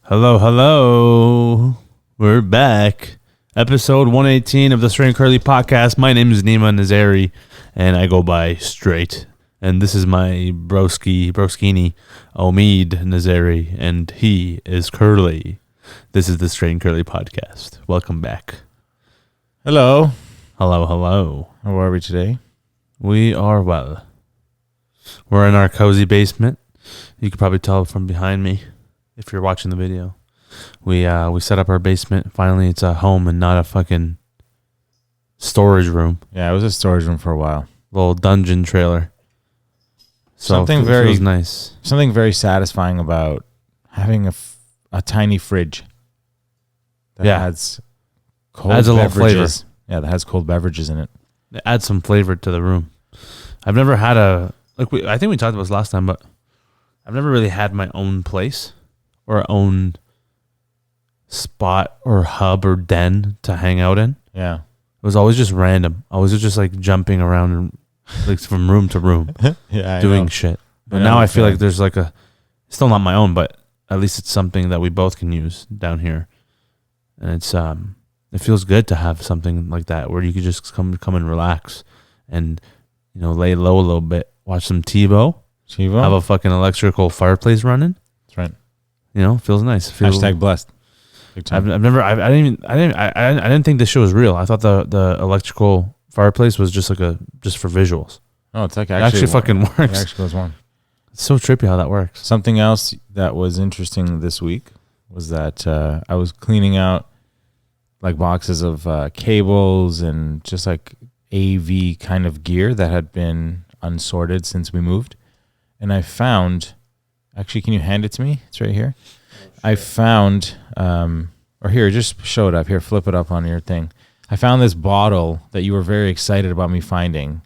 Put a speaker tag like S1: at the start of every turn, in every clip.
S1: Hello. We're back. Episode 118 of the Straight and Curly podcast. My name is Neema Naz, and I go by Straight. And this is my broskini, Omid Nazari, and he is Curly. This is the Straight and Curly podcast. Welcome back.
S2: Hello.
S1: Hello.
S2: How are we today?
S1: We are well. We're in our cozy basement. You could probably tell from behind me if you're watching the video. We set up our basement. Finally, it's a home and not a fucking storage room.
S2: Yeah, it was a storage room for a while.
S1: Little dungeon trailer. So feels nice.
S2: Something very satisfying about having a tiny fridge that adds cold
S1: adds a little flavor.
S2: Yeah, that has cold beverages in it.
S1: It adds some flavor to the room. I've never had I think we talked about this last time, but I've never really had my own place or own spot or hub or den to hang out in.
S2: Yeah.
S1: It was always just random. I was just like jumping around like from room to room doing shit. But now I feel like there's like still not my own, but at least it's something that we both can use down here. And it's it feels good to have something like that where you could just come and relax and lay low a little bit, watch some TiVo, have a fucking electrical fireplace running.
S2: That's right.
S1: Feels nice.
S2: Hashtag blessed.
S1: I didn't think this shit was real. I thought the electrical fireplace was just just for visuals.
S2: Oh, it's like
S1: actually fucking works.
S2: It actually goes on.
S1: It's so trippy how that works.
S2: Something else that was interesting this week was that I was cleaning out like boxes of cables and just like AV kind of gear that had been unsorted since we moved. And I found, actually, can you hand it to me? It's right here. I found, or here, just show it up. Here, flip it up on your thing. I found this bottle that you were very excited about me finding.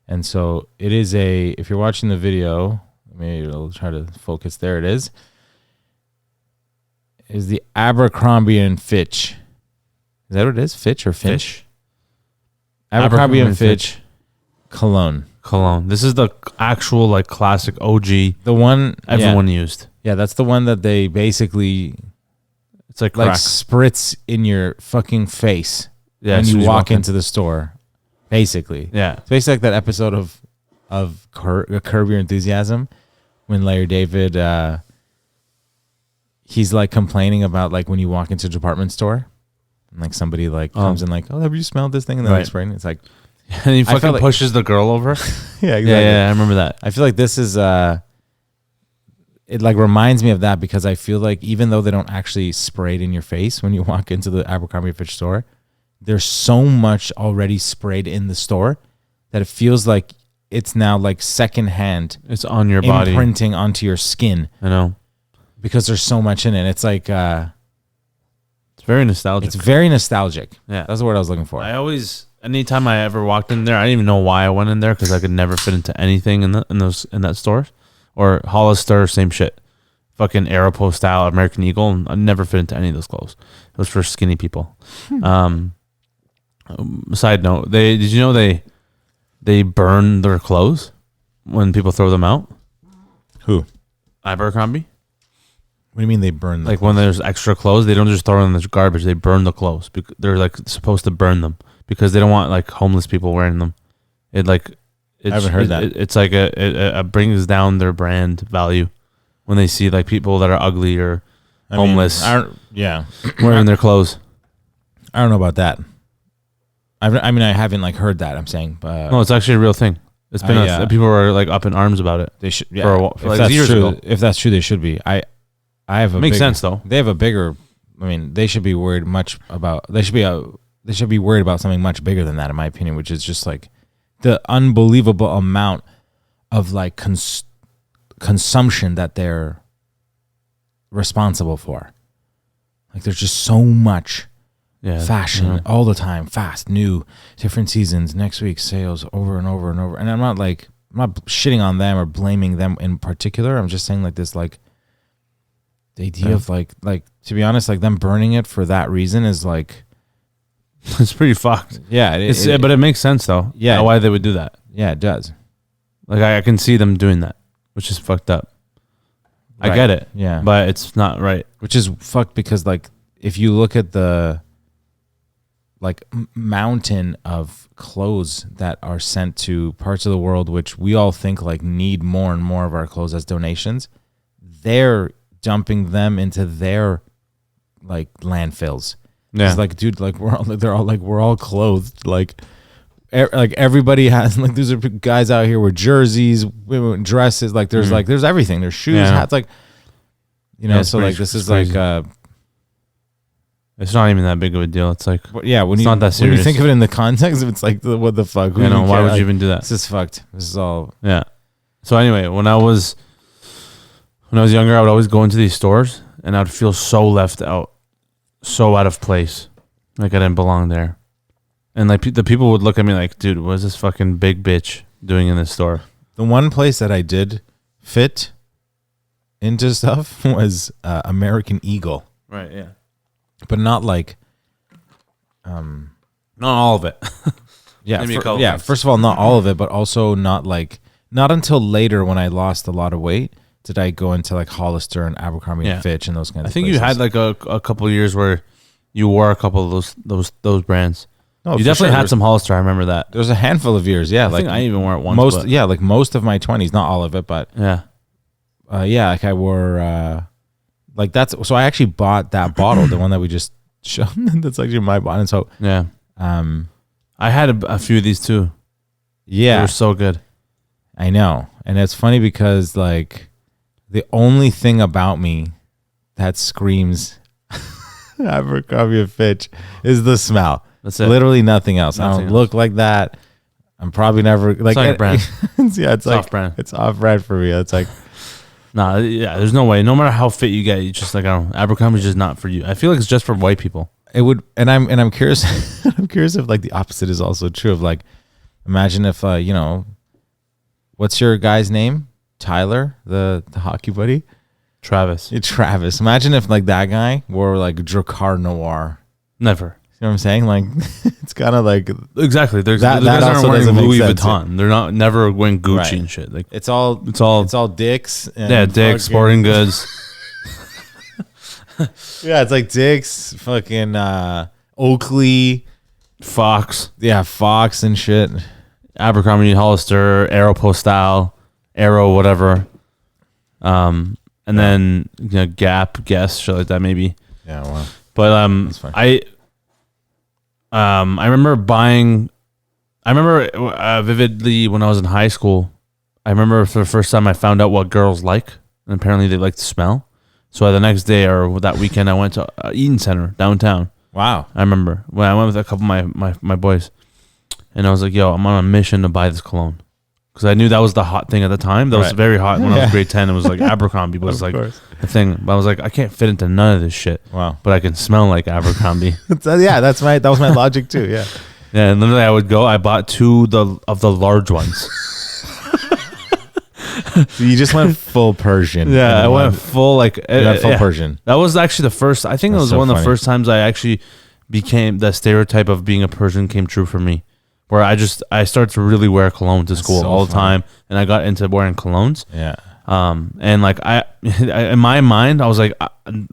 S2: And so it is if you're watching the video, maybe it'll try to focus. There it is. Is the Abercrombie Fitch. Is that what it is? Fitch or Finch?
S1: Fish.
S2: Abercrombie Fitch cologne.
S1: This is the actual like classic OG.
S2: The one
S1: everyone used.
S2: Yeah, that's the one that they basically
S1: it's like
S2: spritz in your fucking face when you walk into the store. Basically.
S1: Yeah.
S2: It's basically like that episode of Curb Your Enthusiasm when Larry David he's like complaining about like when you walk into a department store and like somebody like comes in like, "Oh, have you smelled this thing?" And then like spraying. It's like
S1: and he fucking pushes the girl over.
S2: Yeah, exactly.
S1: Yeah, I remember that.
S2: I feel like this is it like reminds me of that because I feel like even though they don't actually spray it in your face when you walk into the Abercrombie Fitch store, there's so much already sprayed in the store that it feels like it's now like secondhand.
S1: It's on your body,
S2: imprinting onto your skin.
S1: I know,
S2: because there's so much in it. It's like
S1: it's very nostalgic.
S2: It's very nostalgic.
S1: Yeah,
S2: that's the word I was looking for.
S1: Anytime I ever walked in there, I didn't even know why I went in there because I could never fit into anything in that store. Or Hollister, same shit. Fucking Aeropostale, American Eagle, and I never fit into any of those clothes. It was for skinny people. Side note, did you know they burn their clothes when people throw them out?
S2: Who?
S1: Abercrombie.
S2: What do you mean they burn them?
S1: Like when there's extra clothes, they don't just throw them in the garbage. They burn the clothes. They're like supposed to burn them because they don't want like homeless people wearing them. I haven't heard that. It's like it brings down their brand value when they see like people that are ugly or homeless. Wearing their clothes.
S2: I don't know about that. I haven't like heard that. I'm saying, but
S1: no, it's actually a real thing. It's been people are like up in arms about it.
S2: They should
S1: for like years ago.
S2: If that's true, they should be. I have a
S1: makes sense though.
S2: They have a bigger. I mean, they should be worried about. They should be worried about something much bigger than that, in my opinion, which is just like the unbelievable amount of like consumption that they're responsible for. Like there's just so much fashion all the time, fast, new, different seasons, next week sales, over and over and over. And I'm not shitting on them or blaming them in particular. I'm just saying like this, like the idea of like to be honest, like them burning it for that reason is like
S1: it's pretty fucked.
S2: Yeah,
S1: but it makes sense though.
S2: Yeah,
S1: why they would do that.
S2: Yeah, it does.
S1: Like I can see them doing that, which is fucked up. I get it.
S2: Yeah.
S1: But it's not right.
S2: Which is fucked because like if you look at the like mountain of clothes that are sent to parts of the world which we all think like need more and more of our clothes as donations, they're dumping them into their like landfills. Yeah. It's like, dude, like we're all clothed. Like everybody has like there's guys out here with jerseys, women dresses. Like there's there's everything. There's shoes, hats. Like so like this is crazy. Like
S1: it's not even that big of a deal. It's like
S2: when it's not that serious. When you think of it in the context, it's like what the fuck?
S1: Why would you even do that?
S2: This is fucked. This is all
S1: So anyway, when I was younger, I would always go into these stores and I'd feel so left out, so out of place, like I didn't belong there. And like the people would look at me like, dude, what is this fucking big bitch doing in this store?
S2: The one place that I did fit into stuff was American Eagle.
S1: Right, yeah.
S2: But not like
S1: not all of it.
S2: First of all, not all of it, but also not until later when I lost a lot of weight did I go into like Hollister and Abercrombie and Fitch and those kinds of places.
S1: I think you had like a couple of years where you wore a couple of those brands.
S2: No,
S1: you definitely had some Hollister. I remember that.
S2: There was a handful of years. Yeah,
S1: I think I even wore it once.
S2: Most of my 20s, not all of it, but like I wore like that's. So I actually bought that bottle, the one that we just showed. That's actually my bottle. And so
S1: I had a few of these too.
S2: Yeah,
S1: they were so good.
S2: I know, and it's funny because like the only thing about me that screams Abercrombie Fitch is the smell.
S1: That's it.
S2: Literally nothing else. I don't look like that. I'm probably never like
S1: it's brand.
S2: It's like off brand. It's off brand for me. It's like
S1: there's no way. No matter how fit you get, you just like I don't know. Abercrombie's just not for you. I feel like it's just for white people.
S2: It would, and I'm curious. I'm curious if like the opposite is also true. Of like, imagine if what's your guy's name? Tyler, the hockey buddy.
S1: Travis.
S2: Travis. Imagine if like that guy wore like Drakkar Noir.
S1: Never.
S2: You know what I'm saying? Like, it's kind of like
S1: exactly. There's that also aren't wearing Louis Vuitton. They're not never wearing Gucci and shit. Like
S2: it's all Dick's. And
S1: Dick's Sporting Goods.
S2: Yeah, it's like Dick's, fucking Oakley,
S1: Fox.
S2: Yeah, Fox and shit.
S1: Abercrombie, Hollister, Aeropostale, Aero, whatever. And then Gap, Guess, shit like that maybe.
S2: Yeah, wow.
S1: But I remember buying. I remember vividly when I was in high school. I remember for the first time I found out what girls like, and apparently they like to smell. So the next day or that weekend, I went to Eaton Center downtown.
S2: Wow!
S1: I remember when I went with a couple of my boys, and I was like, "Yo, I'm on a mission to buy this cologne," because I knew that was the hot thing at the time. That was very hot when I was grade 10. It was like Abercrombie was like the thing. But I was like, I can't fit into none of this shit.
S2: Wow!
S1: But I can smell like Abercrombie.
S2: That was my logic too. Yeah.
S1: Yeah, and literally I would go. I bought two of the large ones.
S2: So you just went full Persian.
S1: Yeah, I went full full
S2: Persian.
S1: That was actually the first. I think it was one of the first times I actually became the stereotype of being a Persian came true for me. Where I started to really wear cologne to school all the time, and I got into wearing colognes.
S2: Yeah.
S1: And like I in my mind, I was like,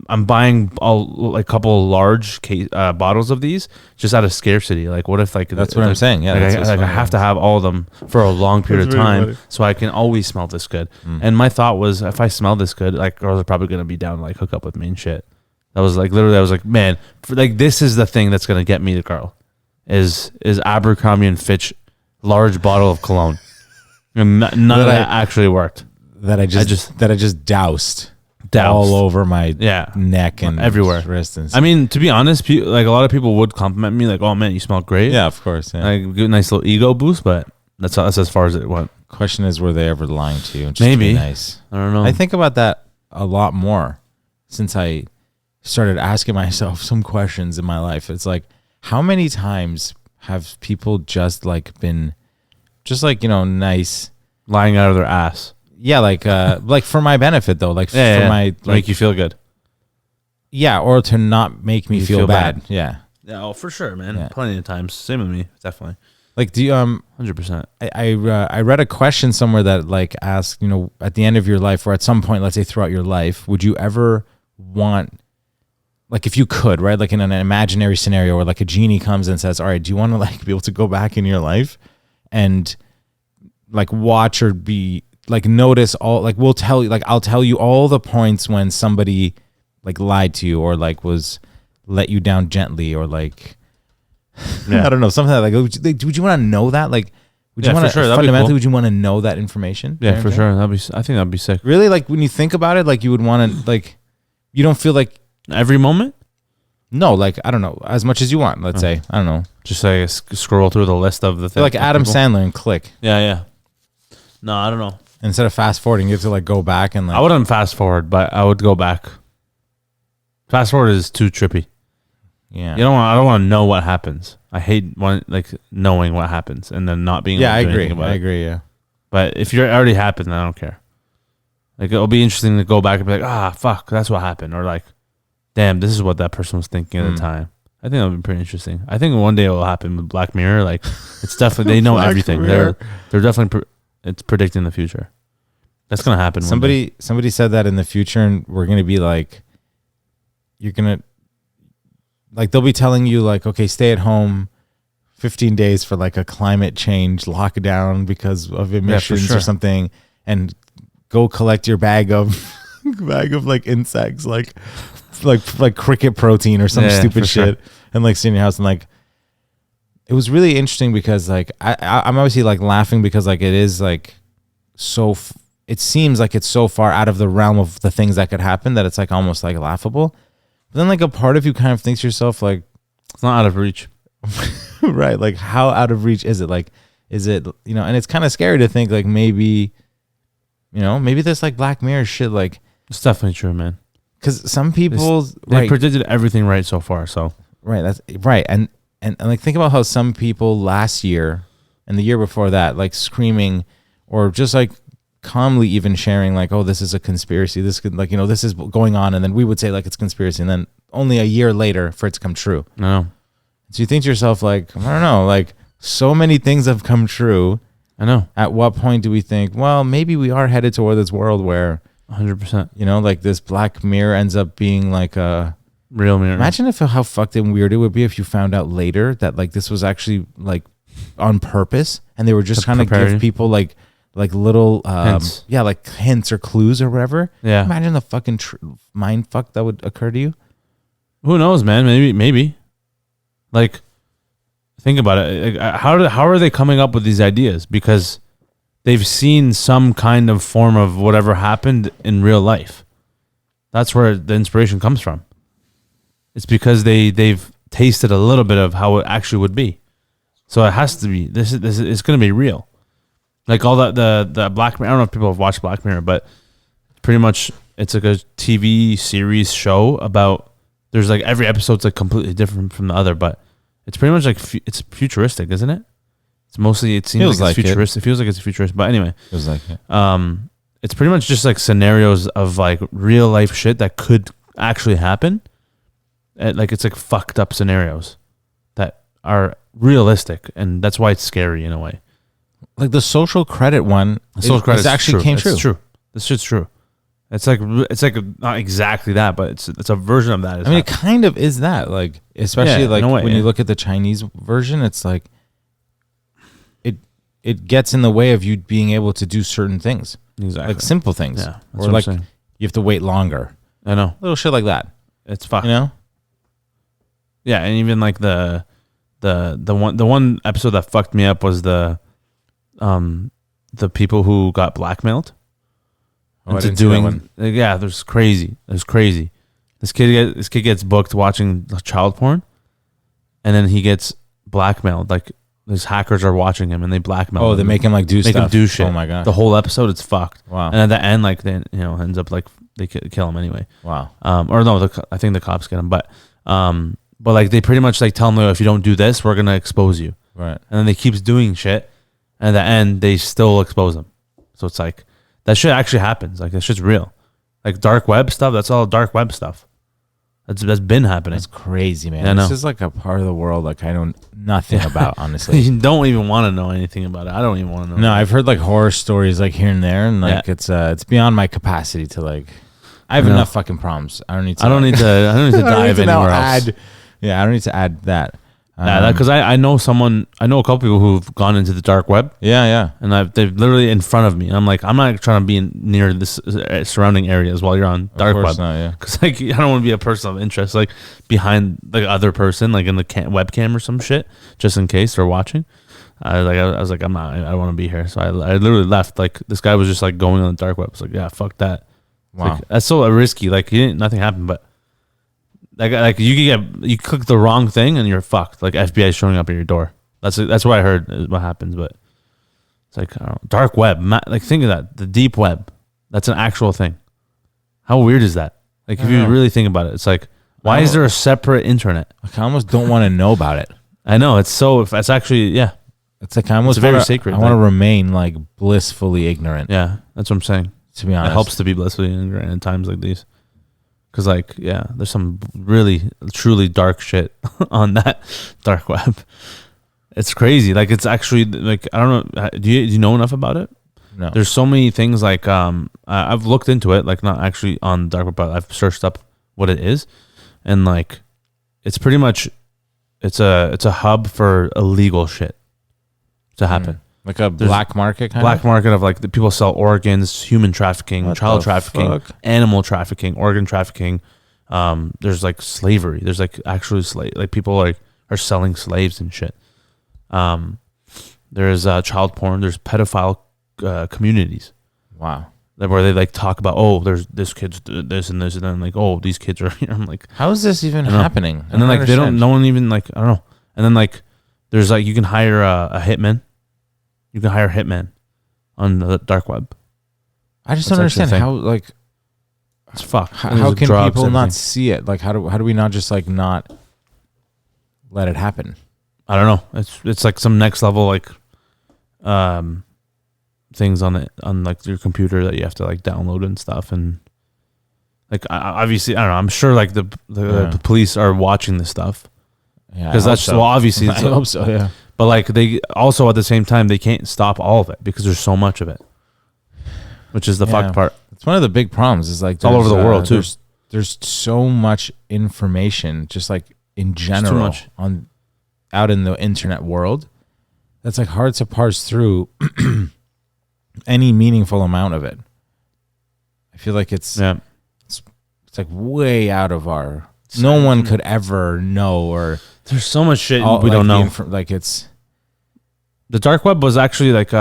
S1: I'm buying a couple of large bottles of these just out of scarcity. Like, what if
S2: that's what I'm saying? Yeah,
S1: I have to have all of them for a long period of time, so I can always smell this good. And my thought was, if I smell this good, like girls are probably gonna be down to like hook up with me and shit. That was like literally, I was like, man, this is the thing that's gonna get me the girl, is Abercrombie and Fitch large bottle of cologne, and none of that actually worked.
S2: That I just doused all over my neck and
S1: everywhere,
S2: wrist and
S1: I mean, to be honest, like a lot of people would compliment me, like, "Oh man, you smell great."
S2: Yeah, of course. Yeah.
S1: Like a nice little ego boost, but that's as far as it went.
S2: Question is, were they ever lying to you? Just
S1: maybe.
S2: Nice.
S1: I don't know.
S2: I think about that a lot more since I started asking myself some questions in my life. It's like, how many times have people just like been, just like nice,
S1: lying out of their ass?
S2: Yeah, like for my benefit though, like my
S1: make you feel good.
S2: Yeah, or to not make me feel bad. Yeah.
S1: Yeah, for sure, man. Yeah. Plenty of times. Same with me, definitely.
S2: Like, do you
S1: 100%.
S2: I read a question somewhere that like asked, at the end of your life, or at some point, let's say throughout your life, would you ever want, like, if you could, right, like in an imaginary scenario where like a genie comes and says, all right, do you want to like be able to go back in your life and like watch or be like notice all, like we'll tell you, like I'll tell you all the points when somebody like lied to you or like was let you down gently or like I don't know, something like would you want to know that? Like, would you want to fundamentally? Cool. Would you want to know that information?
S1: Yeah, for sure. I think that'd be sick.
S2: Really, like when you think about it, like you would want to, like, you don't feel like
S1: every moment.
S2: No, like I don't know, as much as you want. Let's say I don't know.
S1: Just say scroll through the list of the things.
S2: Like Adam Sandler and click.
S1: Yeah. No, I don't know.
S2: Instead of fast forwarding, you have to like go back and like.
S1: I wouldn't fast forward, but I would go back. Fast forward is too trippy.
S2: Yeah,
S1: I don't want to know what happens. I hate knowing what happens and then not being.
S2: Yeah, I agree. I agree. Yeah,
S1: but if it already happened, I don't care. Like it'll be interesting to go back and be like, fuck, that's what happened, or like, damn, this is what that person was thinking at the time. I think that'll be pretty interesting. I think one day it will happen with Black Mirror. Like, it's definitely they know everything. Mirror. They're definitely it's predicting the future. That's gonna happen.
S2: Somebody said that in the future, and we're gonna be like, you're gonna. Like they'll be telling you like, okay, stay at home 15 days for like a climate change lockdown because of emissions or something, and go collect your bag of like insects, like cricket protein or some stupid shit, and like sit in your house. And like it was really interesting because like I'm obviously like laughing because like it is like it seems like it's so far out of the realm of the things that could happen that it's like almost like laughable. But then like a part of you kind of thinks to yourself like
S1: it's not out of reach.
S2: Right, like how out of reach is it? Like is it, and it's kind of scary to think like maybe this like Black Mirror shit, like
S1: it's definitely true, man.
S2: Because some people
S1: they predicted everything right so far, so
S2: right, that's right. And like think about how some people last year and the year before that like screaming or just like calmly even sharing like, oh, this is a conspiracy, this could like this is going on, and then we would say like it's conspiracy, and then only a year later for it to come true.
S1: No,
S2: so you think to yourself like, I don't know, like so many things have come true.
S1: I know.
S2: At what point do we think, well, maybe we are headed toward this world where
S1: 100%,
S2: like this Black Mirror ends up being like a
S1: real mirror?
S2: Imagine how fucked and weird it would be if you found out later that like this was actually like on purpose, and they were just trying to give people like little
S1: hints.
S2: like hints or clues or whatever.
S1: Yeah,
S2: imagine the fucking mind fuck that would occur to you.
S1: Who knows, man? Maybe like think about it. Like, how are they coming up with these ideas? Because they've seen some kind of form of whatever happened in real life. That's where the inspiration comes from. It's because they've tasted a little bit of how it actually would be. So it has to be this is it's going to be real. Like all the Black Mirror, I don't know if people have watched Black Mirror, but pretty much it's like a TV series show about, there's like every episode's like completely different from the other, but it's pretty much like it's futuristic, isn't it? It's mostly, it seems like it's futuristic. It feels like it's futuristic, but anyway.
S2: Feels like it.
S1: It's pretty much just like scenarios of like real life shit that could actually happen. Like it's like fucked up scenarios that are realistic, and that's why it's scary in a way.
S2: Like the social credit one, actually came true.
S1: It's true. This shit's true. It's like not exactly that, but it's a version of that.
S2: It kind of is that, like, especially like when you look at the Chinese version, it's like it gets in the way of you being able to do certain things,
S1: exactly,
S2: like simple things,
S1: yeah,
S2: or like you have to wait longer.
S1: I know,
S2: little shit like that.
S1: It's fucked,
S2: Yeah,
S1: and even like the one episode that fucked me up was the people who got blackmailed into doing. Yeah, there's crazy. There's crazy. This kid gets booked watching child porn, and then he gets blackmailed. Like these hackers are watching him, and they blackmail.
S2: Oh, they make him like do stuff.
S1: Make him do shit.
S2: Oh my god.
S1: The whole episode, it's fucked.
S2: Wow.
S1: And at the end, like then ends up like they kill him anyway.
S2: Wow.
S1: Or no, I think the cops get him, but like they pretty much like tell him, if you don't do this, we're gonna expose you.
S2: Right.
S1: And then they keeps doing shit, and at the end they still expose him. So it's like that shit actually happens. Like that shit's real. Like dark web stuff. That's all dark web stuff. That's been happening.
S2: That's crazy, man.
S1: Yeah,
S2: this is like a part of the world like I know nothing about, honestly.
S1: You don't even want to know anything about it. I don't even want to know.
S2: No, I've heard like horror stories like here and there, and like it's beyond my capacity to like. I have enough fucking problems. I don't need to.
S1: I don't need to dive anywhere else.
S2: I don't need to add that.
S1: Because I know a couple people who've gone into the dark web.
S2: Yeah.
S1: And they're literally in front of me. I'm like, I'm not trying to be near this surrounding areas while you're on dark web. Because like, I don't want to be a person of interest, like behind the other person, like in the webcam or some shit, just in case they're watching. I was like, I don't want to be here. So I literally left. Like this guy was just like going on the dark web. I was like, yeah, fuck that.
S2: Wow.
S1: Like, that's so risky. Like nothing happened, but. Like you click the wrong thing and you're fucked. Like FBI showing up at your door. That's what I heard is what happens. But it's like I don't know, dark web. Like think of that, the deep web. That's an actual thing. How weird is that? Like if you really think about it, it's like why is there a separate internet?
S2: Like, I almost don't want to know about it.
S1: I know it's actually
S2: It's like I almost
S1: very sacred.
S2: I want to remain like blissfully ignorant.
S1: Yeah, that's what I'm saying.
S2: To be honest,
S1: it helps to be blissfully ignorant in times like these. Because, like, yeah, there's some really, truly dark shit on that dark web. It's crazy. Like, it's actually, like, I don't know. Do you know enough about it?
S2: No.
S1: There's so many things, like, I've looked into it, like, not actually on the dark web, but I've searched up what it is. And, like, it's pretty much, it's a hub for illegal shit to happen.
S2: Like a black market kind
S1: black market of like the people sell organs, human trafficking, child trafficking, animal trafficking, organ trafficking. There's like slavery. There's like actually like people like are selling slaves and shit. There's child porn. There's pedophile communities.
S2: Wow.
S1: Where they like talk about there's this kid's this and this and then like these kids are here. I'm like,
S2: how is this even happening?
S1: And then like they don't. No one even like I don't know. And then like there's like you can hire a hitman. You can hire hitmen on the dark web.
S2: I just don't understand how like
S1: it's fucked.
S2: How can people not see it? Like how do we not just like not let it happen?
S1: I don't know. It's like some next level like things on like your computer that you have to like download and stuff and like obviously I don't know. I'm sure like the police are watching this stuff.
S2: Yeah,
S1: because that's well obviously.
S2: I hope so. Yeah.
S1: But like they also at the same time they can't stop all of it because there's so much of it, which is the fucked part.
S2: It's one of the big problems. Is like
S1: it's all over the world too.
S2: There's so much information, just like in general out in the internet world, that's like hard to parse through any meaningful amount of it. I feel like it's like way out of our. No one could ever know or.
S1: There's so much shit we don't know.
S2: Like it's
S1: the dark web was actually like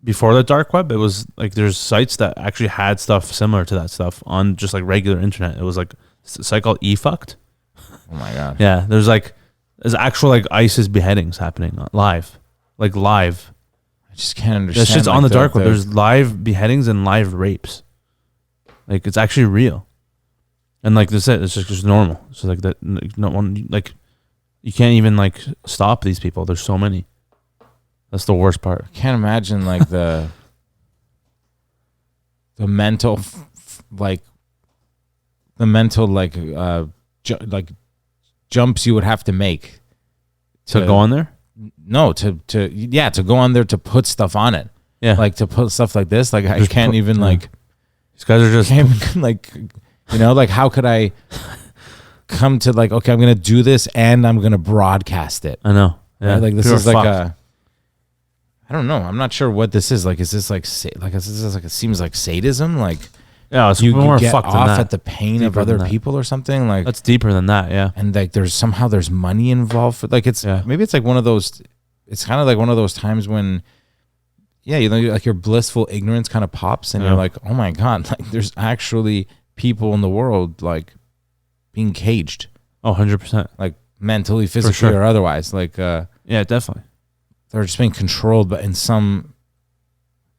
S1: before the dark web. It was like there's sites that actually had stuff similar to that stuff on just like regular internet. It was like a site called eFucked.
S2: Oh my god!
S1: Yeah, there's actual like ISIS beheadings happening live. I
S2: just can't understand.
S1: That shit's on the dark web. There's live beheadings and live rapes. Like it's actually real, and like this it's just normal. So like that, no one like. You can't even like stop these people. There's so many. That's the worst part.
S2: I can't imagine like the mental jumps you would have to make
S1: to go on there.
S2: No, to go on there to put stuff on it.
S1: Yeah,
S2: like to put stuff like this. Like I can't even like.
S1: These guys are just
S2: like, like how could I? Come to like, okay, I'm gonna do this and I'm gonna broadcast it.
S1: I know. Yeah.
S2: Right? Like this is like I don't know. I'm not sure what this is. Like, is this like it seems like sadism? Like,
S1: yeah, it's
S2: you
S1: more
S2: get
S1: fucked
S2: off
S1: than that.
S2: at the pain of other people or something. Like
S1: that's deeper than that. Yeah.
S2: And like, there's money involved. Like it's maybe it's like one of those. It's kind of like one of those times when, like your blissful ignorance kind of pops and you're like, oh my god, like there's actually people in the world like. Being caged.
S1: 100%.
S2: Like mentally, physically, or otherwise. Like,
S1: yeah, definitely.
S2: They're just being controlled, but in some.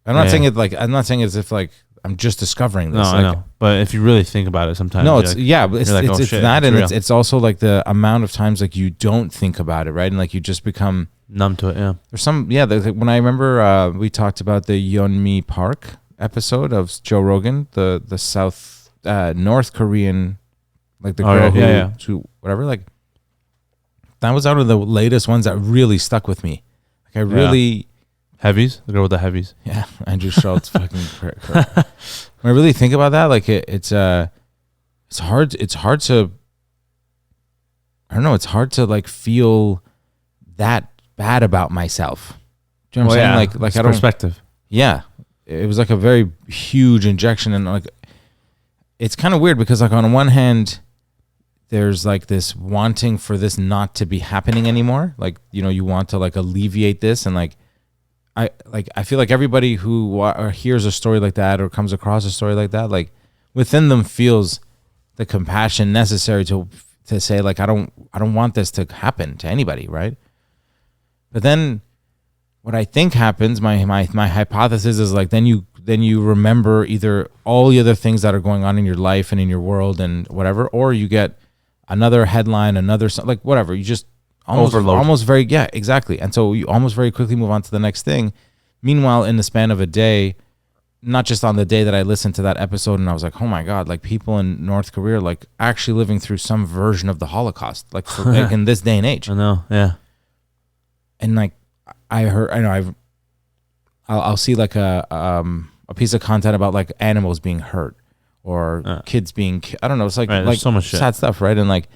S2: I'm not saying it like. I'm not saying as if like I'm just discovering this.
S1: No,
S2: like,
S1: I know. But if you really think about it, sometimes.
S2: No, it's but it's that, and
S1: real.
S2: it's also like the amount of times like you don't think about it, right? And like you just become
S1: numb to it. Yeah.
S2: There's some. Yeah. When I remember, we talked about the Yeonmi Park episode of Joe Rogan, the North Korean like the girl who whatever, like that was out of the latest ones that really stuck with me. Like I really
S1: heavies, the girl with the heavies.
S2: Yeah, Andrew Schultz fucking. When I really think about that, like it's hard. It's hard to. I don't know. It's hard to like feel that bad about myself. Do you know what I'm saying? Like
S1: it's
S2: I don't
S1: perspective.
S2: Yeah, it was like a very huge injection, and like it's kind of weird because like on one hand, there's like this wanting for this not to be happening anymore. Like, you know, you want to like alleviate this, and like I feel like everybody who hears a story like that or comes across a story like that, like within them feels the compassion necessary to say like I don't want this to happen to anybody, right? But then what I think happens, my hypothesis is like then you remember either all the other things that are going on in your life and in your world and whatever, or you get another headline, like whatever. You just almost very, yeah, exactly. And so you almost very quickly move on to the next thing. Meanwhile, in the span of a day, not just on the day that I listened to that episode and I was like, oh my God, like people in North Korea are like actually living through some version of the Holocaust, like, like in this day and age.
S1: I know, yeah.
S2: And like I'll see like a piece of content about like animals being hurt or kids being, I don't know. It's like,
S1: right,
S2: like
S1: so much
S2: sad
S1: shit.
S2: stuff. Right. And like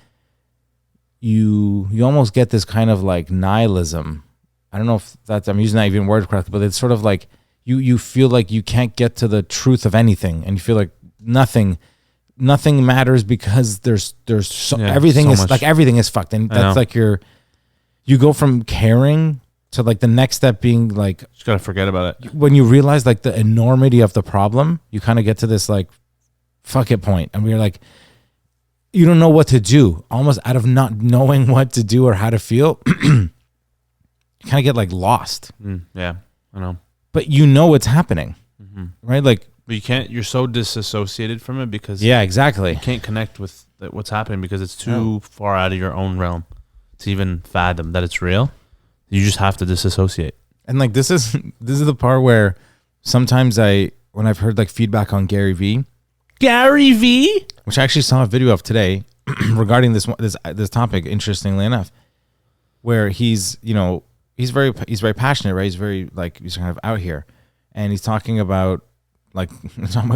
S2: you almost get this kind of like nihilism. I don't know if I'm using that even word correctly, but it's sort of like you feel like you can't get to the truth of anything. And you feel like nothing matters because there's everything is like, everything is fucked. And that's like you go from caring to like the next step being like,
S1: just gotta forget about it.
S2: When you realize like the enormity of the problem, you kind of get to this like fuck it point, and we're like, you don't know what to do, almost out of not knowing what to do or how to feel. You kind of get like lost.
S1: Yeah, I know.
S2: But you know what's happening, right? Like,
S1: but you can't. You're so disassociated from it because
S2: exactly.
S1: You can't connect with what's happening because it's too far out of your own realm to even fathom that it's real. You just have to disassociate. And
S2: like this is the part where sometimes when I've heard like feedback on Gary Vee, which I actually saw a video of today regarding this topic, interestingly enough, where he's very passionate, right? He's kind of out here, and he's talking about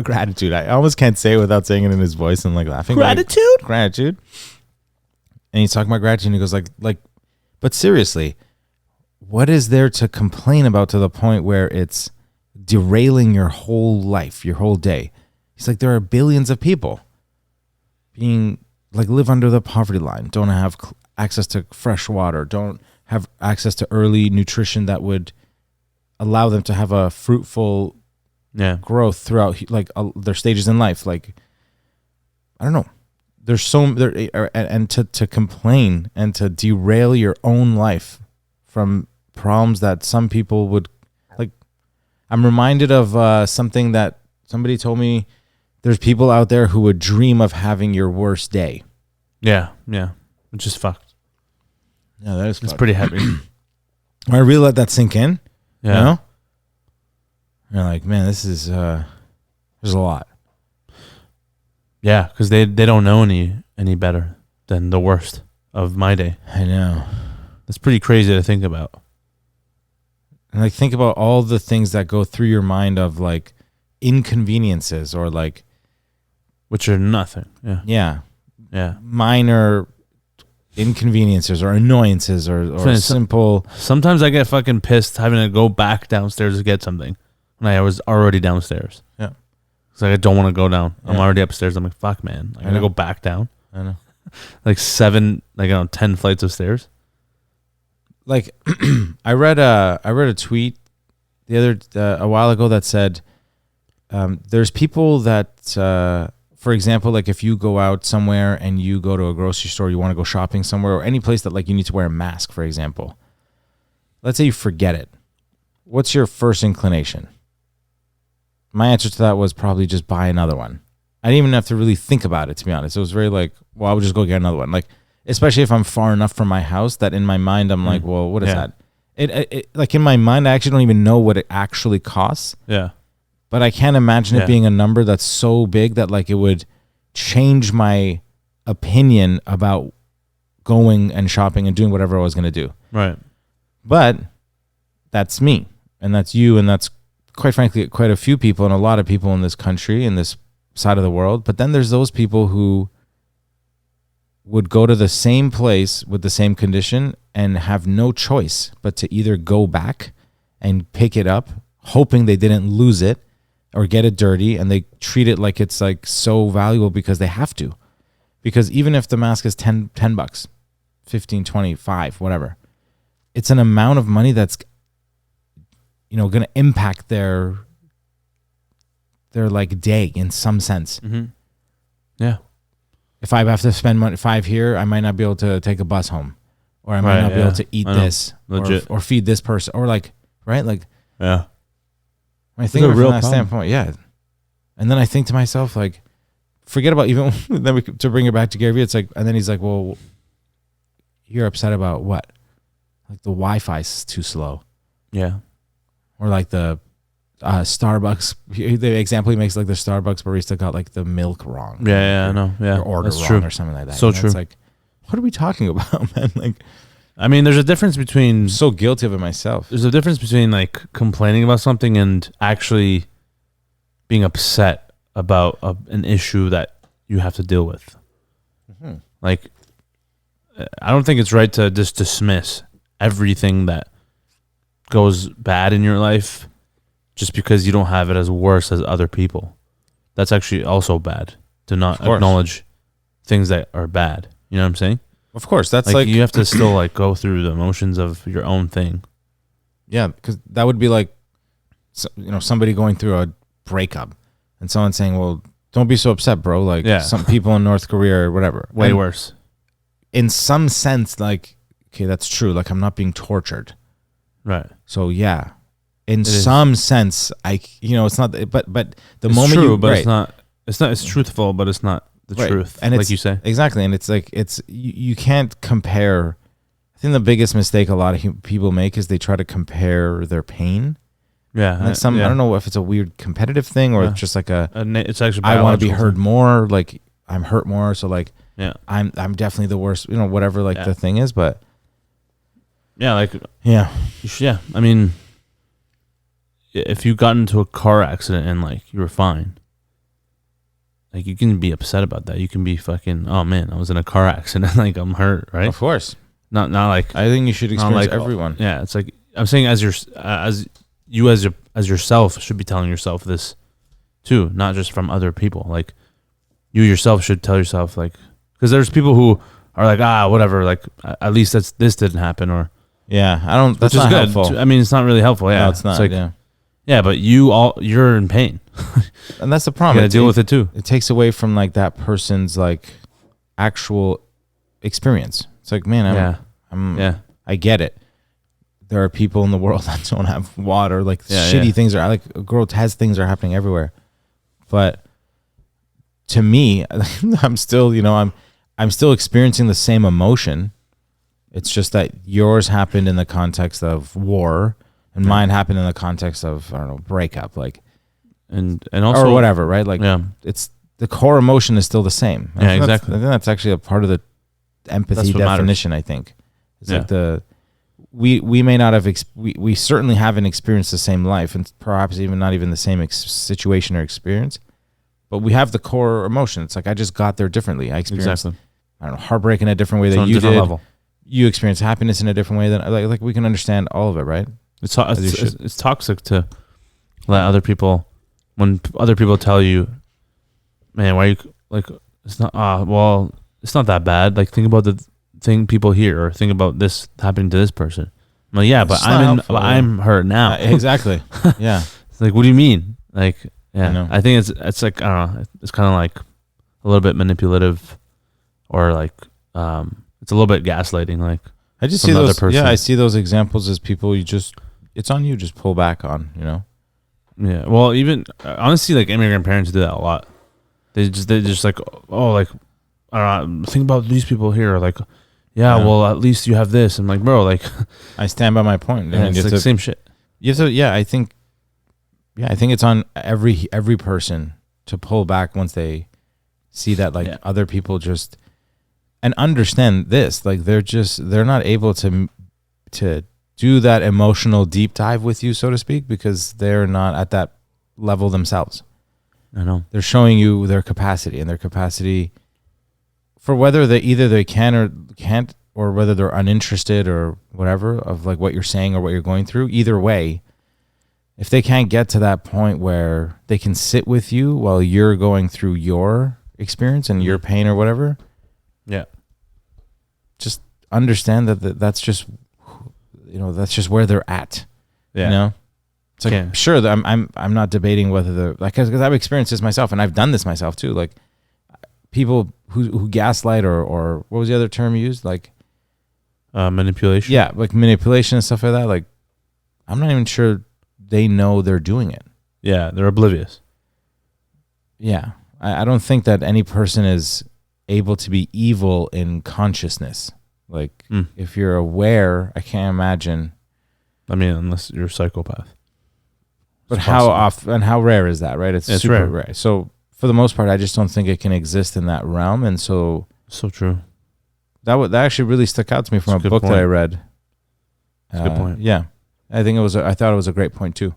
S2: gratitude. I almost can't say it without saying it in his voice and like laughing. Gratitude. And he's talking about gratitude, and he goes like, but seriously, what is there to complain about to the point where it's derailing your whole life, your whole day? He's like, there are billions of people being like live under the poverty line, don't have access to fresh water, don't have access to early nutrition that would allow them to have a fruitful growth throughout like their stages in life. Like, I don't know. There's and to complain and to derail your own life from problems that some people would like. I'm reminded of something that somebody told me. There's people out there who would dream of having your worst day. Yeah, which is fucked. Yeah, that is. It's pretty heavy. I really let that sink in. Yeah, you know? You're like, man, this is there's a lot. Yeah, because they don't know any better than the worst of my day. I know. That's pretty crazy to think about. And like think about all the things that go through your mind of like inconveniences or like, which are nothing. Yeah. Minor inconveniences or annoyances or simple. Sometimes I get fucking pissed having to go back downstairs to get something when I was already downstairs. Yeah. It's like I don't want to go down. I'm already upstairs. I'm like, fuck, man. I gotta go back down. I know. Like 10 flights of stairs. Like I read a tweet a while ago that said there's people that for example, like if you go out somewhere and you go to a grocery store, you want to go shopping somewhere or any place that like you need to wear a mask, for example. Let's say you forget it. What's your first inclination? My answer to that was probably just buy another one. I didn't even have to really think about it, to be honest. It was very like, well, I would just go get another one. Like, especially if I'm far enough from my house that in my mind, I'm like, well, what is that? It like in my mind, I actually don't even know what it actually costs. Yeah. But I can't imagine it being a number that's so big that like it would change my opinion about going and shopping and doing whatever I was going to do.
S1: Right.
S2: But that's me, and that's you, and that's quite frankly quite a few people and a lot of people in this country, in this side of the world. But then there's those people who would go to the same place with the same condition and have no choice but to either go back and pick it up, hoping they didn't lose it or get it dirty, and they treat it like it's like so valuable because they have to. Because even if the mask is $10 bucks, 15, 25, whatever, it's an amount of money that's, you know, going to impact their like day in some sense.
S1: Mm-hmm. Yeah.
S2: If I have to spend money, $5 here, I might not be able to take a bus home, or I might not be able to eat this, or feed this person, or like, right? Like,
S1: yeah.
S2: I think from that standpoint, yeah. And then I think to myself, like, forget about even then to bring it back to Gary Vee. It's like, and then he's like, well, you're upset about what? Like the Wi-Fi is too slow.
S1: Yeah.
S2: Or like the Starbucks, the example he makes, like the Starbucks barista got like the milk wrong.
S1: Yeah, I know. Yeah,
S2: or order
S1: that's
S2: wrong
S1: true.
S2: Or something like that.
S1: So
S2: and
S1: true.
S2: It's like, what are we talking about, man? Like,
S1: I mean, there's a difference between.
S2: I'm so guilty of it myself.
S1: There's a difference between like complaining about something and actually being upset about an issue that you have to deal with. Mm-hmm. Like, I don't think it's right to just dismiss everything that goes bad in your life just because you don't have it as worse as other people. That's actually also bad to not acknowledge things that are bad. You know what I'm saying?
S2: Of course, that's like
S1: you have to still like go through the emotions of your own thing.
S2: Yeah, because that would be like, you know, somebody going through a breakup and someone saying, "Well, don't be so upset, bro." Like some people in North Korea or whatever,
S1: way worse.
S2: In some sense, like, okay, that's true. Like, I'm not being tortured,
S1: right?
S2: So yeah, in some sense, it's not. But the
S1: it's
S2: moment
S1: true, but it's not. It's truthful, but it's not the truth,
S2: and
S1: like you say.
S2: Exactly, and it's like you can't compare. I think the biggest mistake a lot of people make is they try to compare their pain.
S1: Yeah,
S2: I don't know if it's a weird competitive thing or it's just like
S1: it's actually
S2: I want to be heard more. Like I'm hurt more, so like I'm definitely the worst. You know, whatever the thing is, but
S1: yeah. I mean, if you got into a car accident and like you were fine, like you can be upset about that. You can be fucking, oh man, I was in a car accident, like I'm hurt, right?
S2: Of course.
S1: Not like
S2: I think you should experience everyone.
S1: Yeah, it's like I'm saying as yourself should be telling yourself this too, not just from other people. Like you yourself should tell yourself, like, because there's people who are like, whatever, like at least this didn't happen, or
S2: that's not helpful.
S1: I mean, it's not really helpful. Yeah,
S2: no, it's not.
S1: It's like, yeah, but you're in pain,
S2: and that's the problem.
S1: You gotta deal with it too.
S2: It takes away from like that person's like actual experience. It's like, man, I get it. There are people in the world that don't have water. Like shitty things are like grotesque things are happening everywhere. But to me, I'm still, I'm still experiencing the same emotion. It's just that yours happened in the context of war, and mine happened in the context of, I don't know, breakup, like,
S1: and also
S2: or whatever, right? Like, it's the core emotion is still the same.
S1: Exactly.
S2: I think that's actually a part of the empathy definition. I think it's like we may not have we certainly haven't experienced the same life, and perhaps even not even the same situation or experience, but we have the core emotion. It's like I just got there differently. I experienced I don't know, heartbreak in a different way than you did. Level. You experience happiness in a different way than like we can understand all of it, right?
S1: It's toxic to let other people, when other people tell you, man, why are you like, it's not well, it's not that bad. Like think about the thing people hear, or think about this happening to this person. I'm like, but I'm hurt now.
S2: Exactly. Yeah.
S1: It's like, what do you mean? Like, I think it's like, I don't know. It's kind of like a little bit manipulative, or like it's a little bit gaslighting. Like
S2: I just see those. Yeah, I see those examples as people. It's on you. Just pull back on.
S1: Yeah. Well, even honestly, like immigrant parents do that a lot. They just like, oh, like, I don't know, think about these people here. Like, well, at least you have this. I'm like, bro, like,
S2: I stand by my point.
S1: It's like the same shit.
S2: You have to, I think it's on every person to pull back once they see that, like, other people just and understand this, like they're not able to do that emotional deep dive with you, so to speak, because they're not at that level themselves.
S1: I know.
S2: They're showing you their capacity, and their capacity for whether they can or can't, or whether they're uninterested or whatever of like what you're saying or what you're going through. Either way, if they can't get to that point where they can sit with you while you're going through your experience and your pain or whatever,
S1: yeah,
S2: just understand that that's just, that's just where they're at.
S1: Yeah.
S2: It's like, sure, I'm not debating whether they're like, because I've experienced this myself, and I've done this myself too. Like people who gaslight or what was the other term you used? Like
S1: manipulation.
S2: Yeah, like manipulation and stuff like that. Like I'm not even sure they know they're doing it.
S1: Yeah, they're oblivious.
S2: Yeah, I don't think that any person is able to be evil in consciousness. Like if you're aware, I can't imagine.
S1: I mean, unless you're a psychopath.
S2: But how often and how rare is that, right? It's super rare. So for the most part, I just don't think it can exist in that realm. And so
S1: true.
S2: That actually really stuck out to me from a book that I read.
S1: That's a good point.
S2: Yeah, I thought it was a great point too,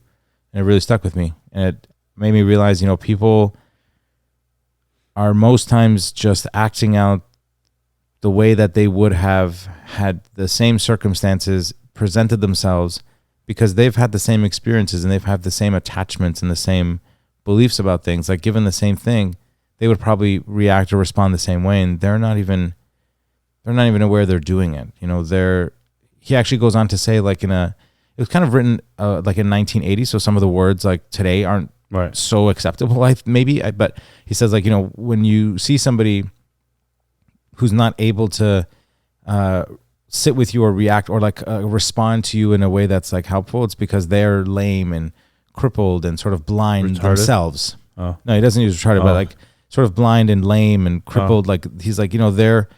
S2: and it really stuck with me. And it made me realize, people are most times just acting out the way that they would have had the same circumstances presented themselves, because they've had the same experiences and they've had the same attachments and the same beliefs about things. Like given the same thing, they would probably react or respond the same way, and they're not even aware they're doing it. He actually goes on to say, like it was kind of written like in 1980, so some of the words like today aren't so acceptable, but he says, like, when you see somebody who's not able to sit with you or react or like respond to you in a way that's like helpful, it's because they're lame and crippled and sort of blind themselves. No, he doesn't use retarded, but like sort of blind and lame and crippled. Like he's like, they're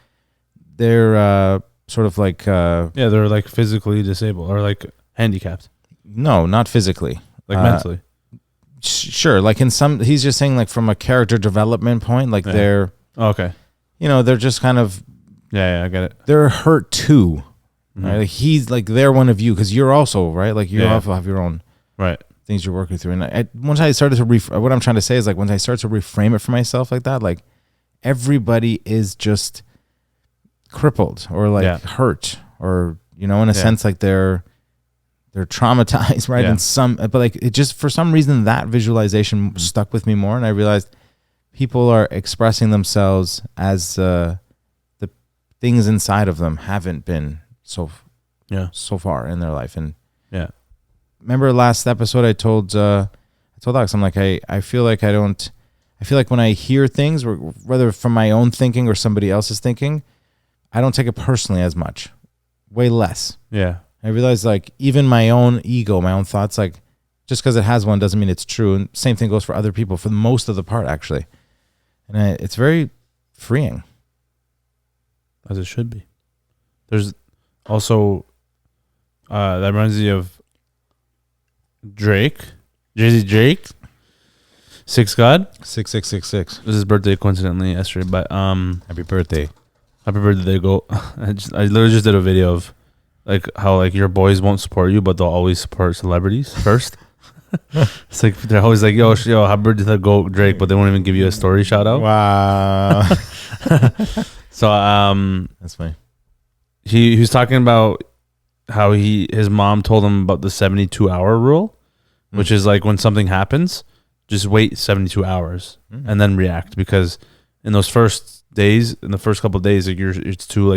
S2: sort of like
S1: they're like physically disabled or like handicapped.
S2: No, not physically,
S1: like mentally.
S2: Sure, like in some, he's just saying like from a character development point, like they're
S1: okay.
S2: They're just kind of
S1: I get it.
S2: They're hurt too, right? Like he's like they're one of you because you're also right. Like you also have your own things you're working through. And once I started to what I'm trying to say is like once I start to reframe it for myself like that, like everybody is just crippled or like hurt or in a sense like they're traumatized, right? And but like it just for some reason that visualization stuck with me more, and I realized people are expressing themselves as the things inside of them haven't been so far in their life. And remember last episode I told Alex, I'm like I feel like when I hear things, whether from my own thinking or somebody else's thinking, I don't take it personally as much, way less. I realize like even my own ego, my own thoughts, like just because it has one doesn't mean it's true. And same thing goes for other people for most of the part, actually. And it's very freeing.
S1: As it should be. There's also, that reminds me of Drake. Jay-Z Drake. Six God.
S2: 6666.
S1: It was his birthday coincidentally yesterday, but
S2: happy birthday.
S1: Happy birthday, go. I literally just did a video of like how like your boys won't support you, but they'll always support celebrities first. It's like they're always like, yo, happy birthday to go Drake, but they won't even give you a story shout out.
S2: Wow.
S1: So
S2: that's funny.
S1: He was talking about how his mom told him about the 72-hour rule, which is like when something happens, just wait 72 hours and then react, because in those first days, in the first couple of days, like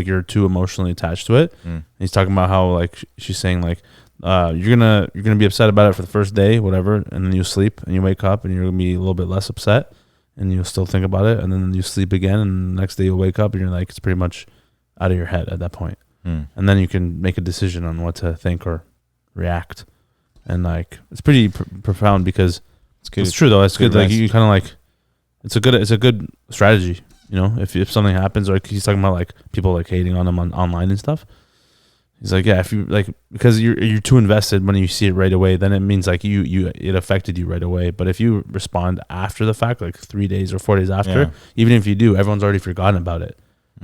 S1: you're too emotionally attached to it. And he's talking about how like she's saying like you're gonna be upset about it for the first day, whatever, and then you sleep and you wake up and you're gonna be a little bit less upset and you'll still think about it, and then you sleep again, and the next day you'll wake up and you're like, it's pretty much out of your head at that point. And then you can make a decision on what to think or react. And like it's pretty profound, because it's true though. It's good. Like you kind of like it's a good strategy. If something happens, or he's talking about like people like hating on him online and stuff. He's like, if you like, because you're too invested when you see it right away, then it means like it affected you right away. But if you respond after the fact, like 3 days or 4 days after, even if you do, everyone's already forgotten about it.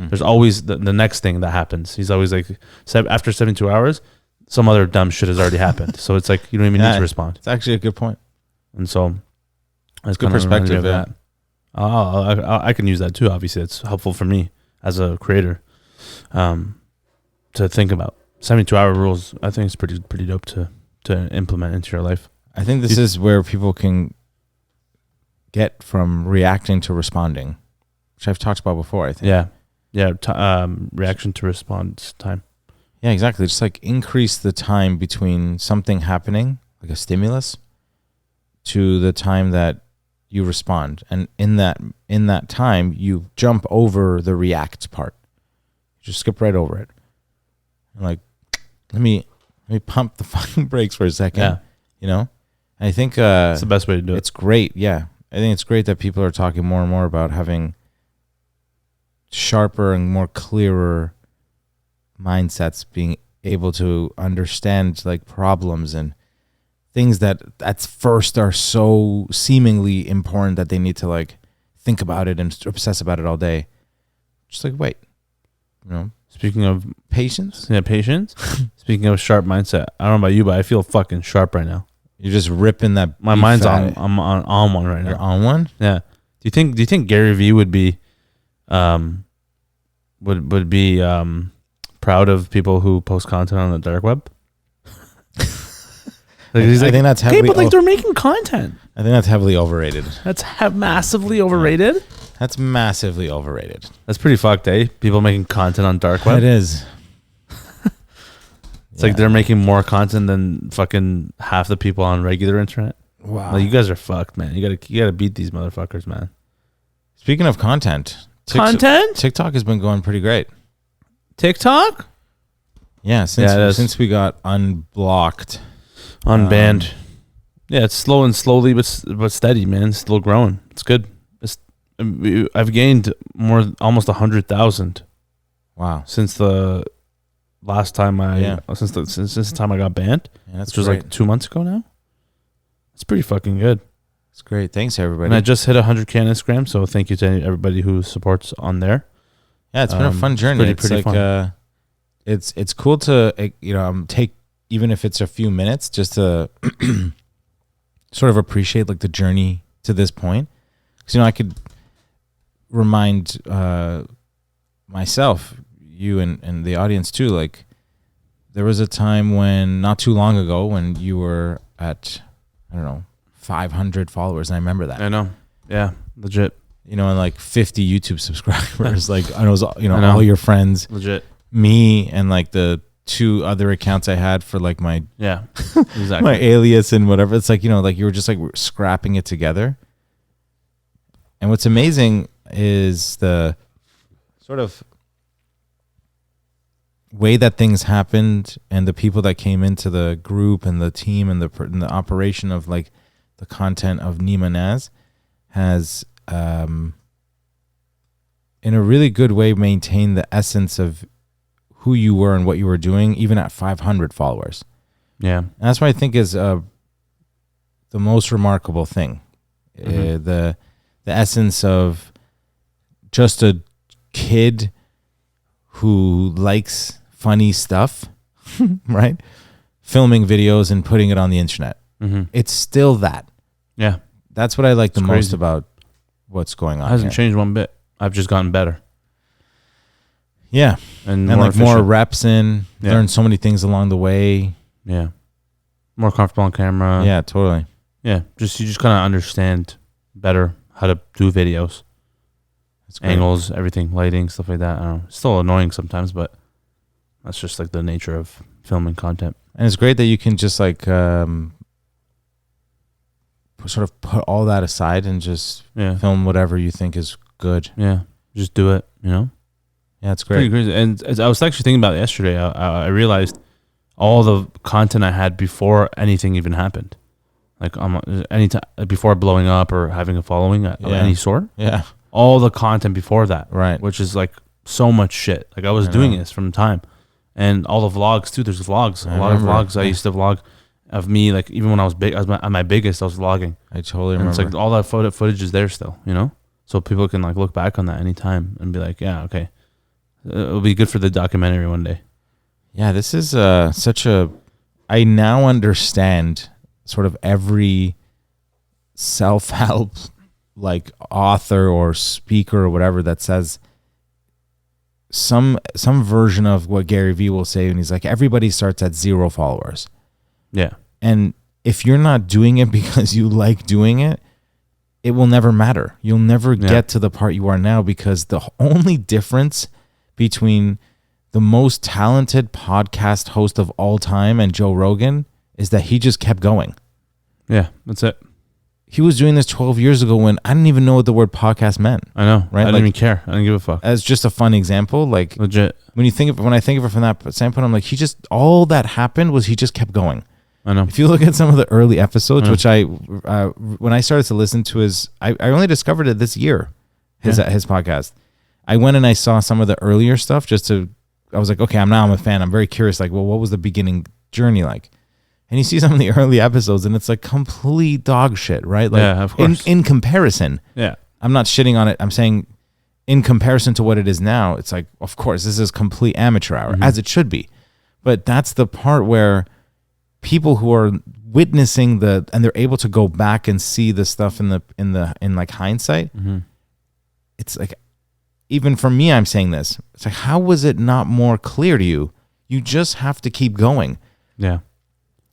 S1: There's always the next thing that happens. He's always like, after 72 hours, some other dumb shit has already happened. So it's like, you don't even need to respond.
S2: It's actually a good point.
S1: And so
S2: it's good perspective.
S1: That. I can use that too. Obviously, it's helpful for me as a creator to think about. 72-hour rules, I think it's pretty dope to implement into your life.
S2: I think this is where people can get from reacting to responding, which I've talked about before, I think.
S1: Yeah. Reaction to response time.
S2: Yeah, exactly. Just like increase the time between something happening, like a stimulus, to the time that you respond. And in that time, you jump over the react part. You just skip right over it. And like, let me pump the fucking brakes for a second.
S1: Yeah.
S2: You know? And I think
S1: it's the best way to do it.
S2: It's great, yeah. I think it's great that people are talking more and more about having sharper and more clearer mindsets, being able to understand like problems and things that at first are so seemingly important that they need to like think about it and obsess about it all day. Just like, wait, you know.
S1: Speaking of
S2: patience.
S1: Yeah, patience. Speaking of sharp mindset, I don't know about you, but I feel fucking sharp right now.
S2: You're just ripping that.
S1: My mind's on. I'm on one right now.
S2: You're on one?
S1: Yeah. Do you think Gary Vee would be would be proud of people who post content on the dark web?
S2: Like, I think that's heavily.
S1: Hey, but like they're making content.
S2: I think that's heavily overrated.
S1: That's massively overrated.
S2: That's massively overrated.
S1: That's pretty fucked, eh? People making content on dark web.
S2: It is.
S1: It's like they're making more content than fucking half the people on regular internet.
S2: Wow.
S1: Like, you guys are fucked, man. You gotta beat these motherfuckers, man.
S2: Speaking of content, TikTok has been going pretty great.
S1: TikTok?
S2: Yeah, since we got unblocked.
S1: Unbanned. Yeah, it's slowly but steady, man. It's still growing. It's good. I've gained almost 100,000.
S2: Wow.
S1: Since the last time since the time I got banned, which was like 2 months ago now. It's pretty fucking good.
S2: It's great. Thanks everybody.
S1: And I just hit 100K on Instagram, so thank you to everybody who supports on there.
S2: Yeah, it's been a fun journey. It's pretty fun. It's cool to take, even if it's a few minutes, just to sort of appreciate like the journey to this point. Because I could remind myself, you and the audience too, like there was a time when not too long ago when you were at 500 followers, and I remember that.
S1: I know. Yeah, legit.
S2: And like 50 YouTube subscribers. Like I was all your friends,
S1: legit.
S2: Me and like the 2 other accounts I had for like my
S1: exactly
S2: my alias and whatever. It's like like you were just like scrapping it together. And what's amazing is the sort of way that things happened and the people that came into the group and the team and the operation of like the content of Neema Naz has in a really good way maintained the essence of who you were and what you were doing, even at 500 followers.
S1: Yeah.
S2: And that's what I think is the most remarkable thing.
S1: Mm-hmm.
S2: The essence of just a kid who likes funny stuff, right? Filming videos and putting it on the internet.
S1: Mm-hmm.
S2: It's still that.
S1: Yeah.
S2: That's what I like the most about what's going on.
S1: It hasn't changed one bit. I've just gotten better.
S2: Yeah. And like more reps in, learn so many things along the way.
S1: Yeah. More comfortable on camera.
S2: Yeah, totally.
S1: Yeah. You just kind of understand better how to do videos. Angles, everything, lighting, stuff like that. I don't know. It's still annoying sometimes, but that's just like the nature of filming content.
S2: And it's great that you can just like sort of put all that aside and just film whatever you think is good.
S1: Yeah. Just do it, Yeah,
S2: it's great.
S1: Pretty crazy. And as I was actually thinking about it yesterday, I realized all the content I had before anything even happened. Like anytime before blowing up or having a following of any sort.
S2: Yeah.
S1: All the content before that.
S2: Right.
S1: Which is like so much shit. Like I was doing this from time. And all the vlogs too. There's vlogs. A lot of vlogs. I used to vlog of me, like even when I was big, I was at my biggest, I was vlogging.
S2: I totally remember.
S1: It's like all that footage is there still, So people can like look back on that anytime and be like, yeah, okay. It'll be good for the documentary one day.
S2: Yeah, this is I now understand sort of every self-help like author or speaker or whatever that says some version of what Gary Vee will say, and he's like, everybody starts at 0 followers.
S1: Yeah.
S2: And if you're not doing it because you like doing it, it will never matter. You'll never get to the part you are now, because the only difference between the most talented podcast host of all time and Joe Rogan is that he just kept going.
S1: Yeah, that's it.
S2: He was doing this 12 years ago when I didn't even know what the word podcast meant.
S1: I know,
S2: right?
S1: I didn't even care. I didn't give a fuck.
S2: As just a fun example, like
S1: legit.
S2: When I think of it from that standpoint, I'm like, all that happened was he just kept going.
S1: I know.
S2: If you look at some of the early episodes, which when I started to listen to I only discovered it this year, his podcast. I went and I saw some of the earlier stuff I was like, okay, I'm a fan. I'm very curious. Like, well, what was the beginning journey like? And you see some of the early episodes, and it's like complete dog shit, right? Like,
S1: yeah, of course.
S2: In comparison,
S1: yeah,
S2: I'm not shitting on it. I'm saying, in comparison to what it is now, it's like, of course, this is complete amateur hour, as it should be. But that's the part where people who are witnessing and they're able to go back and see the stuff in like hindsight. It's like, even for me, I'm saying this. It's like, how was it not more clear to you? You just have to keep going.
S1: Yeah.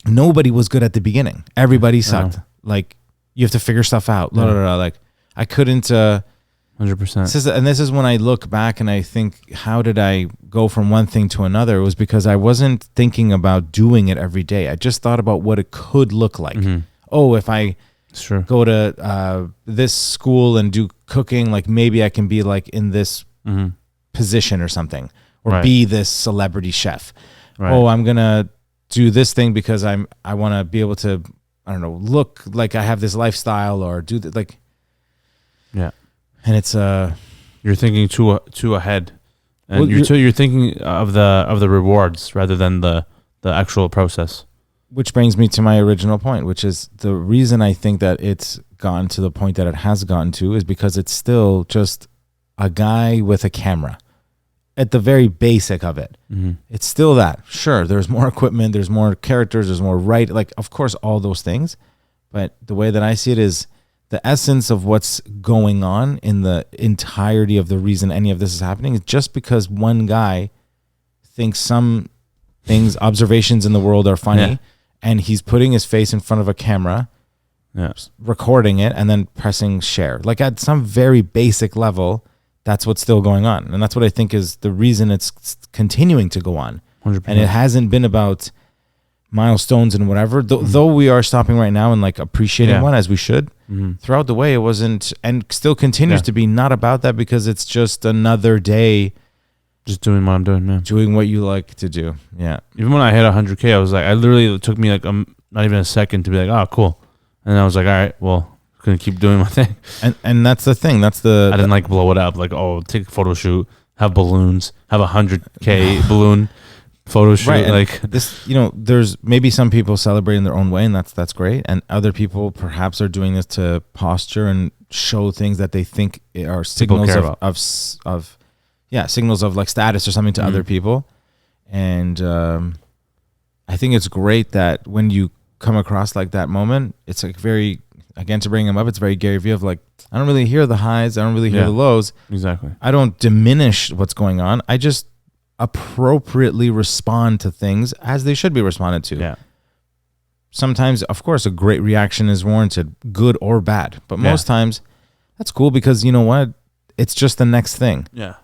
S2: Nobody was good at the beginning. Everybody sucked. Like, you have to figure stuff out. Blah, blah, blah. Like, I couldn't.
S1: 100%.
S2: This is when I look back and I think, how did I go from one thing to another? It was because I wasn't thinking about doing it every day. I just thought about what it could look like. Oh, if I go to this school and do cooking, like maybe I can be like in this position or something, or be this celebrity chef. Right. Oh, I'm gonna do this thing because I want to be able to, I don't know, look like I have this lifestyle, or do that, like, yeah. And it's
S1: you're thinking too ahead, and you're thinking of the rewards rather than the actual process.
S2: Which brings me to my original point, which is the reason I think that it's gotten to the point that it has gotten to is because it's still just a guy with a camera. At the very basic of it, it's still that. Sure, there's more equipment, there's more characters, there's more like, of course, all those things. But the way that I see it is the essence of what's going on in the entirety of the reason any of this is happening is just because one guy thinks some things, observations in the world are funny, and he's putting his face in front of a camera, recording it, and then pressing share. Like, at some very basic level, that's what's still going on. And that's what I think is the reason it's continuing to go on.
S1: 100%.
S2: And it hasn't been about milestones and whatever, though we are stopping right now and like appreciating one, as we should. Throughout the way, it wasn't, and still continues to be not about that, because it's just another day.
S1: Just doing what I'm doing, man.
S2: Doing what you like to do. Yeah.
S1: Even when I hit 100K, I was like, it took me like not even a second to be like, oh, cool. And I was like, all right, well, gonna keep doing my thing.
S2: And that's the thing. I
S1: didn't like blow it up. Like, oh, take a photo shoot, have balloons, have 100K balloon photo shoot.
S2: Right.
S1: Like
S2: this, there's maybe some people celebrate in their own way, and that's great. And other people perhaps are doing this to posture and show things that they think are signals of signals of like status or something to other people. And I think it's great that when you come across like that moment, it's like very, again, to bring him up, it's very Gary Vee of like, I don't really hear the highs, I don't really hear the lows.
S1: Exactly.
S2: I don't diminish what's going on. I just appropriately respond to things as they should be responded to.
S1: Yeah.
S2: Sometimes, of course, a great reaction is warranted, good or bad. But most times, that's cool, because you know what? It's just the next thing.
S1: Yeah.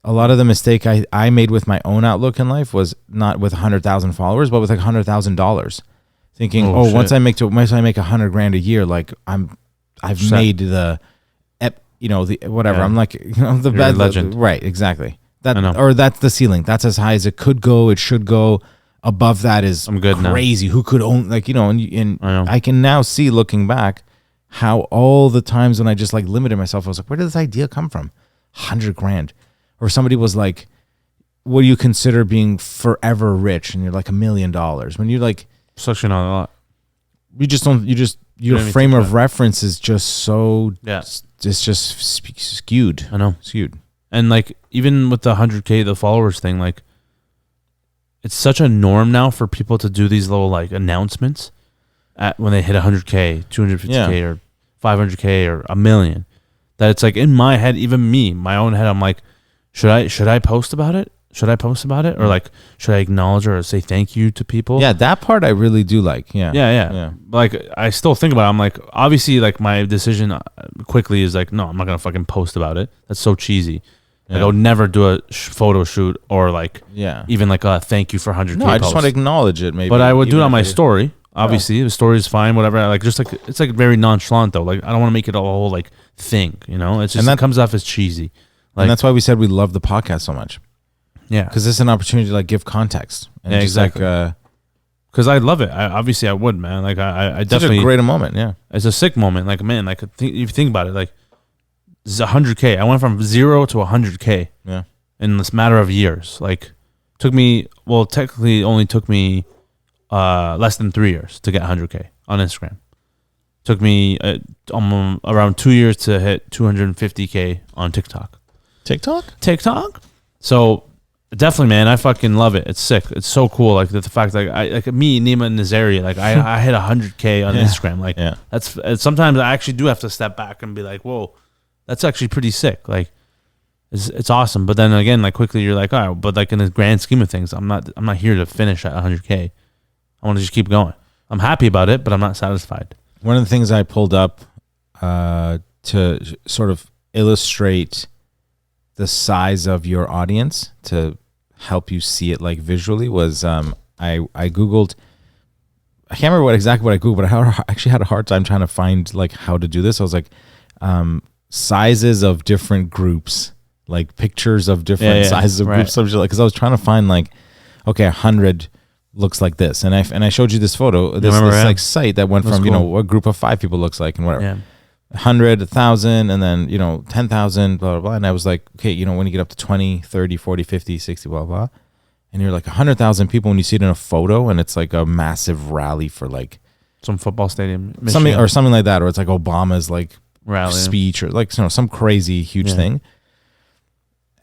S2: A lot of the mistake I made with my own outlook in life was not with 100,000 followers, but with like $100,000. Thinking, once I make $100,000 a year, like I've made the whatever. Yeah. I'm like, the bad legend. Right, exactly. Or that's the ceiling. That's as high as it could go. It should go. Above that is
S1: I'm good
S2: crazy.
S1: Now.
S2: Who could own, and I can now see, looking back, how all the times when I just like limited myself, I was like, where did this idea come from? $100,000. Or somebody was like, what do you consider being forever rich? And you're like $1 million. When you're like,
S1: such not a lot.
S2: You just don't. Your frame of reference is just so.
S1: Yeah.
S2: It's just skewed.
S1: I know.
S2: Skewed.
S1: And like even with the 100K, the followers thing, like it's such a norm now for people to do these little like announcements at when they hit 100K, 250K, or 500K, or a million. That it's like in my head, even me, my own head, I'm like, should I post about it? Should I post about it? Or like, should I acknowledge or say thank you to people?
S2: Yeah, that part I really do like. Yeah.
S1: Like, I still think about it. I'm like, obviously, like, my decision quickly is like, no, I'm not going to fucking post about it. That's so cheesy. Like, I would never do a photo shoot or like, even like a thank you for 100K
S2: No, I just want to acknowledge it maybe.
S1: But I would do it on my story. Obviously, the story is fine, whatever. Like, just like, it's like very nonchalant though. Like, I don't want to make it a whole like thing, you know? It's just, it comes off as cheesy. Like,
S2: and that's why we said we love the podcast so much.
S1: Yeah,
S2: because it's an opportunity to like give context. And
S1: exactly. Because I love it. Obviously I would, man. Like I definitely.
S2: It's a great moment. Yeah,
S1: it's a sick moment. Like, man, like if you think about it, like this is 100K. I went from 0 to 100K.
S2: Yeah,
S1: in this matter of years. Like, technically only took me less than 3 years to get 100K on Instagram. Took me around 2 years to hit 250K on TikTok. TikTok. So. Definitely, man. I fucking love it. It's sick. It's so cool. Like the fact that Neema Naz, like I hit 100K on Instagram. Like that's sometimes I actually do have to step back and be like, whoa, that's actually pretty sick. Like it's awesome. But then again, like quickly you're like, all right, but like in the grand scheme of things, I'm not here to finish at 100K. I want to just keep going. I'm happy about it, but I'm not satisfied.
S2: One of the things I pulled up to sort of illustrate the size of your audience to help you see it like visually was I googled, I can't remember exactly what I googled, but I actually had a hard time trying to find like how to do this. I was like sizes of different groups, like pictures of different sizes of groups, because I was trying to find like, okay, 100 looks like this, and I showed you this photo, this like site that went from cool. A group of 5 people looks like and whatever. 100, 1,000, and then 10,000, blah blah blah. And I was like, okay, when you get up to 20, 30, 40, 50, 60, blah blah, and you're like 100,000 people when you see it in a photo, and it's like a massive rally for like
S1: some football stadium,
S2: something like that, or it's like Obama's like
S1: rally
S2: speech, or like some crazy huge thing.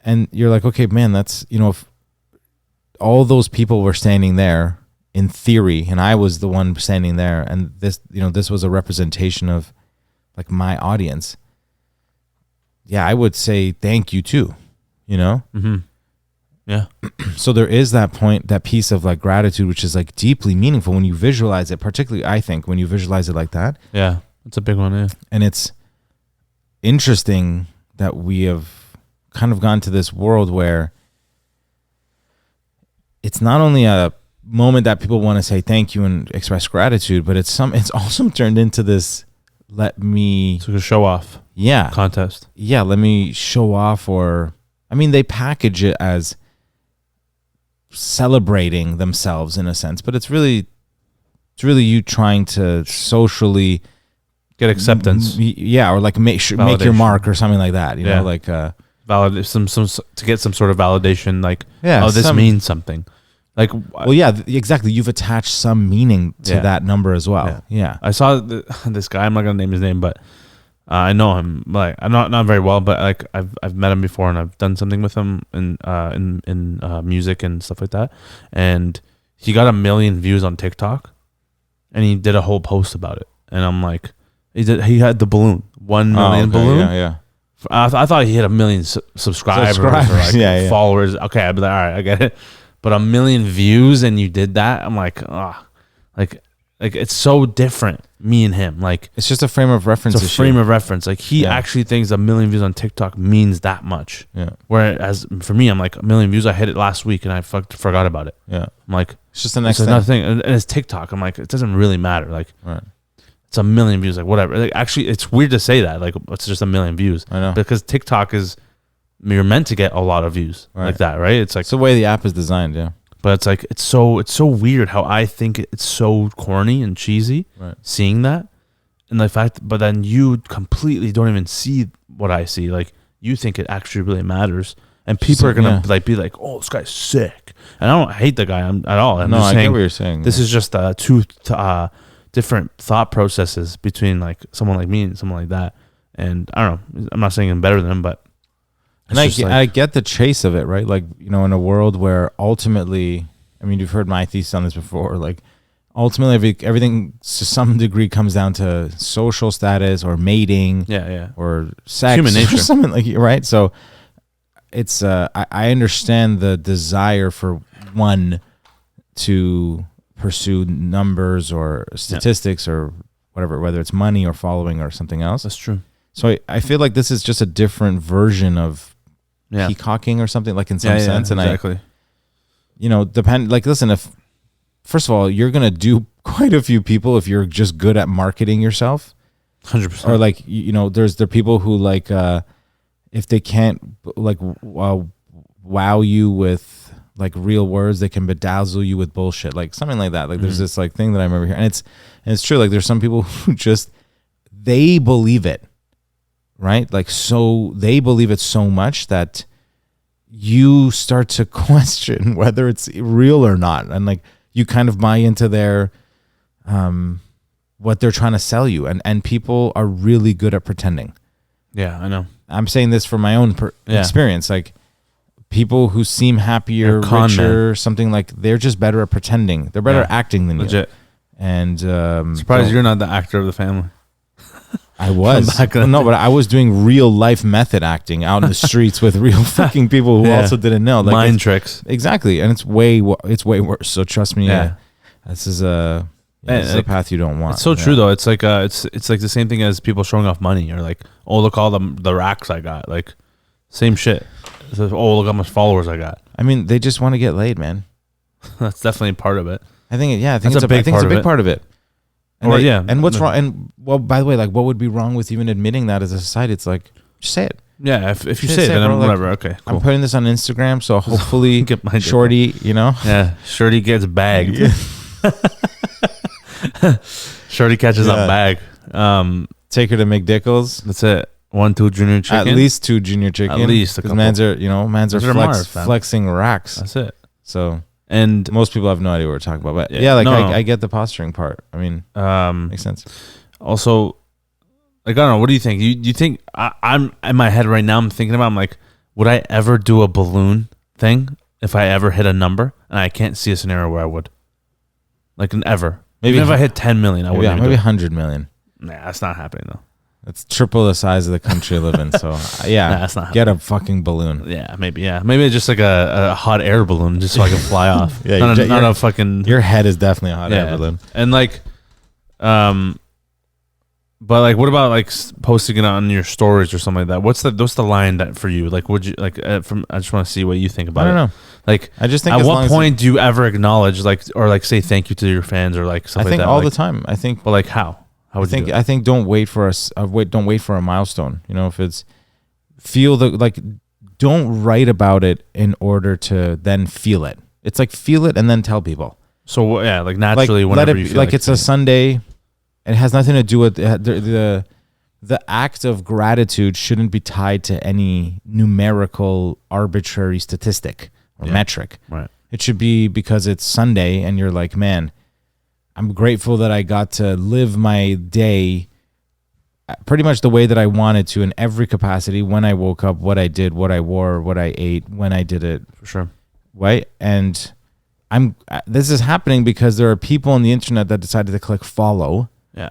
S2: And you're like, okay, man, that's if all those people were standing there in theory, and I was the one standing there, and this was a representation of like my audience, I would say thank you too,
S1: Mm-hmm. Yeah.
S2: So there is that piece of like gratitude, which is like deeply meaningful when you visualize it, particularly I think when you visualize it like that.
S1: Yeah, that's a big one. Yeah.
S2: And it's interesting that we have kind of gone to this world where it's not only a moment that people want to say thank you and express gratitude, but it's also turned into this it's like
S1: a show off contest.
S2: Yeah, let me show off, or they package it as celebrating themselves in a sense, but it's really you trying to socially
S1: get acceptance.
S2: Or like make your mark or something like that, like
S1: validate some to get some sort of validation, like this means something. Like,
S2: exactly. You've attached some meaning to that number as well. Yeah.
S1: I saw this guy. I'm not gonna name his name, but I know him. Like, I'm not very well, but like I've met him before, and I've done something with him in music and stuff like that. And he got 1 million views on TikTok, and he did a whole post about it. And I'm like, he had the balloon, 1 million balloon.
S2: Yeah.
S1: I thought he hit 1 million subscribers or like followers. Okay, I'd be like, all right, I get it. But 1 million views and you did that, I'm like, like it's so different. Me and him, like
S2: it's just a frame of reference.
S1: It's a frame of reference. Like he actually thinks 1 million views on TikTok means that much.
S2: Yeah.
S1: Whereas for me, I'm like 1 million views. I hit it last week and I forgot about it.
S2: Yeah.
S1: I'm like,
S2: it's just the next
S1: thing. And it's TikTok. I'm like, it doesn't really matter. Like, it's 1 million views. Like whatever. Like actually, it's weird to say that. Like it's just 1 million views.
S2: I know,
S1: because TikTok you're meant to get a lot of views like that, right? It's like
S2: it's the way the app is designed,
S1: but it's like it's so weird how I think it's so corny and cheesy. Seeing that, and the fact, but then you completely don't even see what I see. Like you think it actually really matters, and people are gonna like be like, "Oh, this guy's sick," and I don't hate the guy at all. I'm just saying,
S2: I get what you're saying.
S1: This is just two different thought processes between like someone like me and someone like that. And I don't know. I'm not saying I'm better than him, but
S2: And I get the chase of it, right? Like, you know, in a world where ultimately, I mean, you've heard my thesis on this before, like ultimately everything to some degree comes down to social status or mating, or sex, human nature, or something like, right? So it's I understand the desire for one to pursue numbers or statistics or whatever, whether it's money or following or something else.
S1: That's true.
S2: So I feel like this is just a different version of peacocking or something, like in some sense. And
S1: exactly.
S2: Listen, if first of all, you're gonna do quite a few people if you're just good at marketing yourself.
S1: 100%.
S2: Or like, you know, there are people who like if they can't like wow you with like real words, they can bedazzle you with bullshit, like something like that. Like there's this like thing that I remember here, and it's true. Like there's some people who just they believe it, right? Like so they believe it so much that you start to question whether it's real or not, and like you kind of buy into their what they're trying to sell you, and people are really good at pretending.
S1: Yeah, I know.
S2: I'm saying this from my own experience. Like people who seem happier, richer, something, like they're just better at pretending. They're better at acting than you. And
S1: surprised you're not the actor of the family.
S2: I was. No, but I was doing real life method acting out in the streets with real fucking people who also didn't know. Like
S1: mind tricks.
S2: Exactly. And it's way worse. So trust me. This is a path you don't want.
S1: It's so true though. It's like it's like the same thing as people showing off money, or like, oh, look all the racks I got. Like same shit. It's like, oh, look how much followers I got.
S2: I mean, they just want to get laid, man.
S1: That's definitely part of it.
S2: I think it's a big part of it. And and what's wrong? And well, by the way, like, what would be wrong with even admitting that as a society? It's like, just say it.
S1: Yeah, if you say it, then whatever. Like, okay, cool.
S2: I'm putting this on Instagram, so hopefully
S1: get my
S2: Shorty, you know,
S1: Shorty gets bagged. Shorty catches a bag.
S2: Take her to McDickles.
S1: That's it. 1-2 junior chicken.
S2: At least 2 junior chicken.
S1: At least because
S2: man's are flexing racks.
S1: That's it.
S2: So.
S1: And
S2: most people have no idea what we're talking about, but I get the posturing part. I mean, makes sense.
S1: Also, like, I don't know. What do you think? You think I'm in my head right now? I'm thinking about. I'm like, would I ever do a balloon thing if I ever hit a number? And I can't see a scenario where I would. Like, ever. Maybe even if I hit 10 million, I wouldn't.
S2: Maybe 100 million.
S1: Nah, that's not happening though.
S2: It's triple the size of the country I live in. So
S1: that's not
S2: get a fucking balloon.
S1: Yeah, maybe it's just like a hot air balloon, just so I can fly off. not a fucking.
S2: Your head is definitely a hot air balloon.
S1: And like, but like, what about like posting it on your stories or something like that? What's the line that for you? Like, would you like from? I just want to see what you think about it.
S2: I don't know.
S1: Like,
S2: I just think
S1: at what point do you ever acknowledge like or like say thank you to your fans or like stuff like that?
S2: I think all the time. I think,
S1: but like how?
S2: I think don't wait for a milestone. You know, if it's don't write about it in order to then feel it. It's like feel it and then tell people.
S1: So like naturally, whenever you feel
S2: like it's a Sunday, it has nothing to do with the act of gratitude shouldn't be tied to any numerical arbitrary statistic or metric.
S1: Right.
S2: It should be because it's Sunday and you're like, man, I'm grateful that I got to live my day pretty much the way that I wanted to in every capacity. When I woke up, what I did, what I wore, what I ate, when I did it.
S1: For sure.
S2: Right? And this is happening because there are people on the internet that decided to click follow.
S1: Yeah.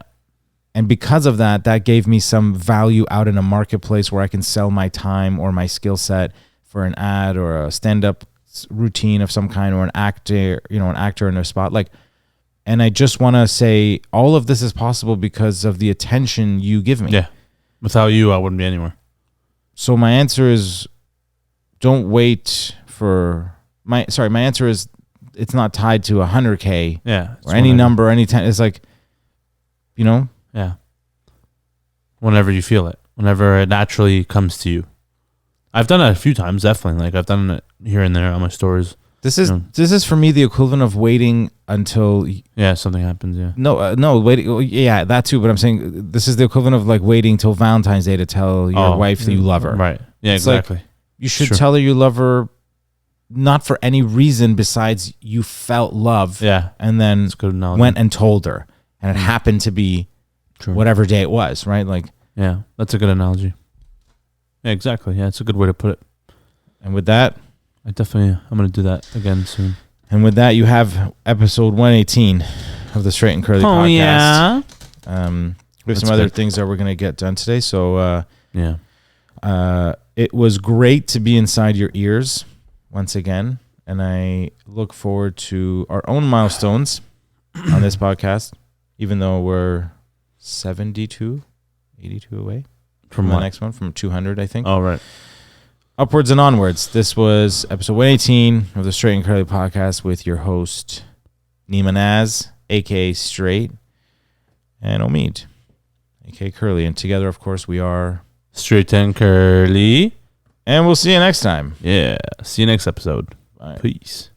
S2: And because of that, that gave me some value out in a marketplace where I can sell my time or my skill set for an ad or a stand-up routine of some kind or an actor in a spot. Like, and I just want to say all of this is possible because of the attention you give me.
S1: Yeah. Without you, I wouldn't be anywhere.
S2: So my answer is don't wait for my answer is it's not tied to 100K or any number, any time. It's like, you know?
S1: Yeah. Whenever you feel it, whenever it naturally comes to you. I've done it a few times, definitely. Like I've done it here and there on my stories.
S2: This is for me the equivalent of waiting until
S1: something happens. Yeah.
S2: No, waiting. Yeah, that too. But I'm saying this is the equivalent of like waiting till Valentine's Day to tell your wife that you love her.
S1: Right. Yeah.
S2: It's
S1: exactly.
S2: Like, you should tell her you love her, not for any reason besides you felt love.
S1: Yeah.
S2: And then went and told her, and it happened to be whatever day it was. Right. Like.
S1: Yeah, that's a good analogy. Yeah, exactly. Yeah, it's a good way to put it.
S2: And with that,
S1: I'm going to do that again soon.
S2: And with that, you have episode 118 of the Straight and Curly podcast.
S1: Yeah.
S2: We have some other things that we're going to get done today. So,
S1: yeah.
S2: It was great to be inside your ears once again. And I look forward to our own milestones on this podcast, even though we're 82 away from the next one, from 200, I think.
S1: Oh, right.
S2: Upwards and onwards. This was episode 118 of the Straight and Curly podcast with your host, Neema Naz, a.k.a. Straight, and Omid, a.k.a. Curly. And together, of course, we are
S1: Straight and Curly.
S2: And we'll see you next time.
S1: Yeah. See you next episode.
S2: Bye.
S1: Peace.